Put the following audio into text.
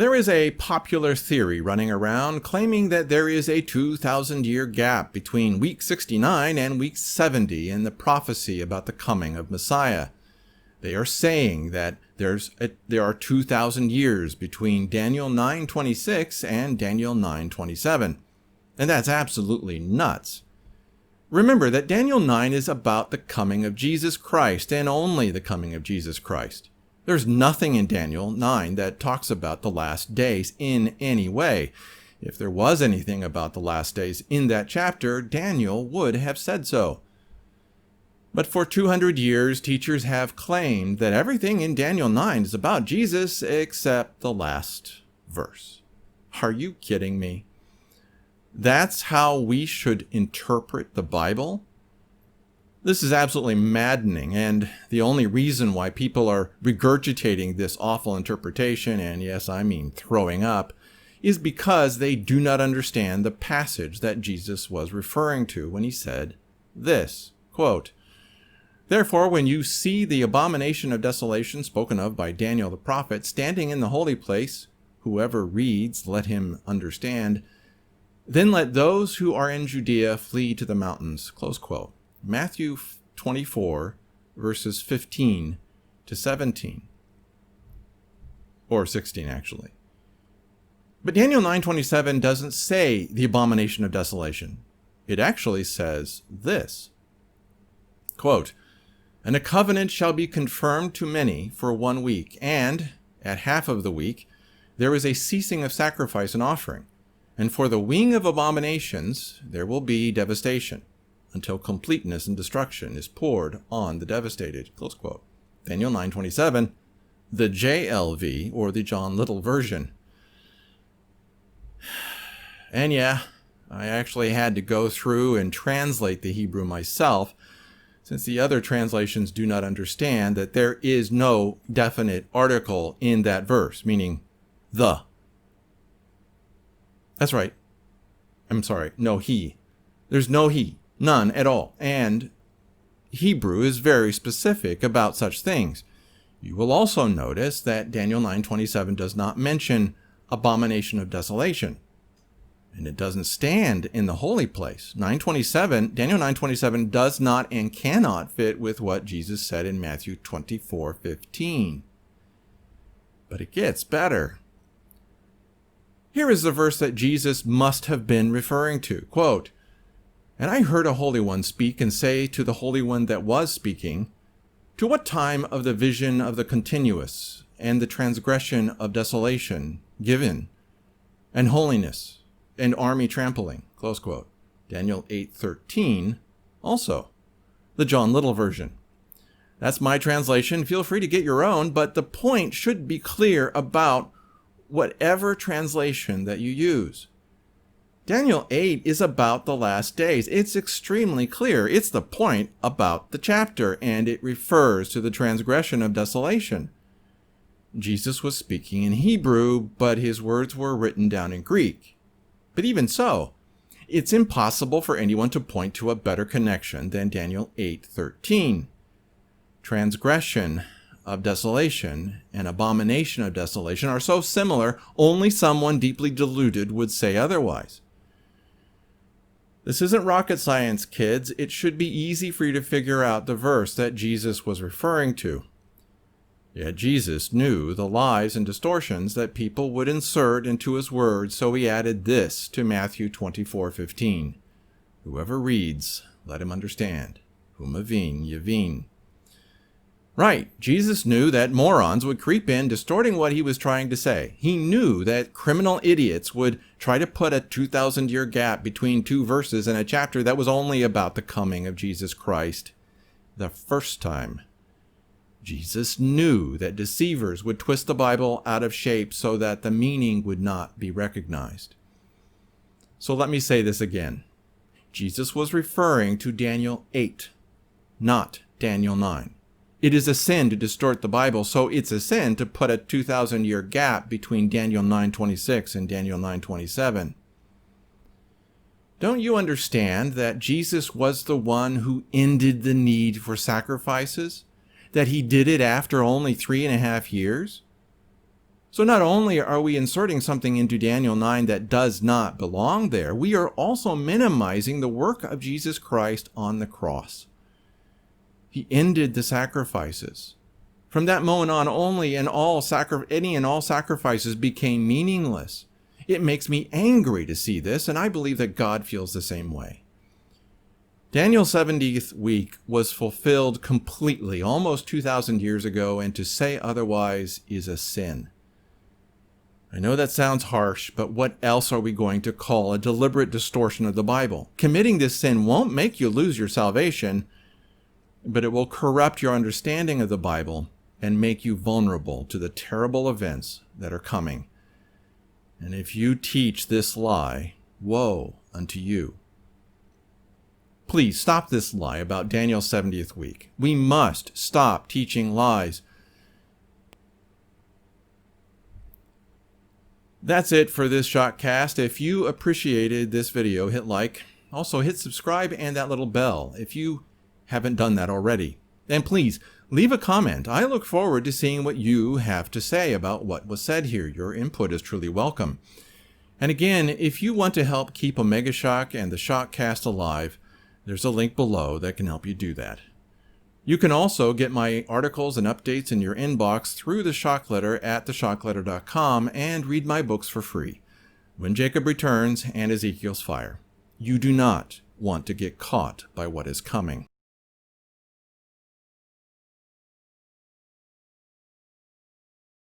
There is a popular theory running around claiming that there is a 2,000-year gap between week 69 and week 70 in the prophecy about the coming of Messiah. They are saying that there are 2,000 years between Daniel 9:26 and Daniel 9:27. And that's absolutely nuts. Remember that Daniel 9 is about the coming of Jesus Christ and only the coming of Jesus Christ. There's nothing in Daniel 9 that talks about the last days in any way. If there was anything about the last days in that chapter, Daniel would have said so. But for 200 years, teachers have claimed that everything in Daniel 9 is about Jesus except the last verse. Are you kidding me? That's how we should interpret the Bible? This is absolutely maddening, and the only reason why people are regurgitating this awful interpretation, and yes, I mean throwing up, is because they do not understand the passage that Jesus was referring to when he said this, quote, "Therefore, when you see the abomination of desolation spoken of by Daniel the prophet standing in the holy place, whoever reads, let him understand, then let those who are in Judea flee to the mountains." Close quote. Matthew 24, verses 15 to 17. Or 16, actually. But Daniel 9:27 doesn't say the abomination of desolation. It actually says this, quote, "And a covenant shall be confirmed to many for 1 week, and at half of the week there is a ceasing of sacrifice and offering. And for the wing of abominations there will be devastation, until completeness and destruction is poured on the devastated." Close quote. Daniel 9:27, the JLV, or the John Little version. And yeah, I actually had to go through and translate the Hebrew myself, since the other translations do not understand that there is no definite article in that verse, meaning the. That's right. I'm sorry, no he. There's no he. None at all. And Hebrew is very specific about such things. You will also notice that Daniel 9:27 does not mention abomination of desolation. And it doesn't stand in the holy place. Daniel 9:27 does not and cannot fit with what Jesus said in Matthew 24:15. But it gets better. Here is the verse that Jesus must have been referring to. Quote, "And I heard a Holy One speak and say to the Holy One that was speaking, to what time of the vision of the continuous and the transgression of desolation given, and holiness and army trampling?" Close quote. Daniel 8:13 also. The John Little version. That's my translation. Feel free to get your own, but the point should be clear about whatever translation that you use. Daniel 8 is about the last days. It's extremely clear. It's the point about the chapter, and it refers to the transgression of desolation. Jesus was speaking in Hebrew, but his words were written down in Greek. But even so, it's impossible for anyone to point to a better connection than Daniel 8:13. Transgression of desolation and abomination of desolation are so similar, only someone deeply deluded would say otherwise. This isn't rocket science, kids. It should be easy for you to figure out the verse that Jesus was referring to. Yet Jesus knew the lies and distortions that people would insert into his words, so he added this to Matthew 24:15. "Whoever reads, let him understand. Whom avin, yavin." Right, Jesus knew that morons would creep in, distorting what he was trying to say. He knew that criminal idiots would try to put a 2,000-year gap between two verses in a chapter that was only about the coming of Jesus Christ the first time. Jesus knew that deceivers would twist the Bible out of shape so that the meaning would not be recognized. So let me say this again. Jesus was referring to Daniel 8, not Daniel 9. It is a sin to distort the Bible, so it's a sin to put a 2,000-year gap between Daniel 9:26 and Daniel 9:27. Don't you understand that Jesus was the one who ended the need for sacrifices? That he did it after only 3.5 years? So not only are we inserting something into Daniel 9 that does not belong there, we are also minimizing the work of Jesus Christ on the cross. He ended the sacrifices. From that moment on, any and all sacrifices became meaningless. It makes me angry to see this, and I believe that God feels the same way. Daniel's 70th week was fulfilled completely almost 2,000 years ago, and to say otherwise is a sin. I know that sounds harsh, but what else are we going to call a deliberate distortion of the Bible? Committing this sin won't make you lose your salvation, but it will corrupt your understanding of the Bible and make you vulnerable to the terrible events that are coming. And if you teach this lie, woe unto you. Please stop this lie about Daniel's 70th week. We must stop teaching lies. That's it for this Shockcast. If you appreciated this video, hit like. Also hit subscribe and that little bell if you haven't done that already. And please leave a comment. I look forward to seeing what you have to say about what was said here. Your input is truly welcome. And again, if you want to help keep Omega Shock and the Shockcast alive, there's a link below that can help you do that. You can also get my articles and updates in your inbox through the Shock Letter at theshockletter.com and read my books for free, When Jacob Returns and Ezekiel's Fire. You do not want to get caught by what is coming.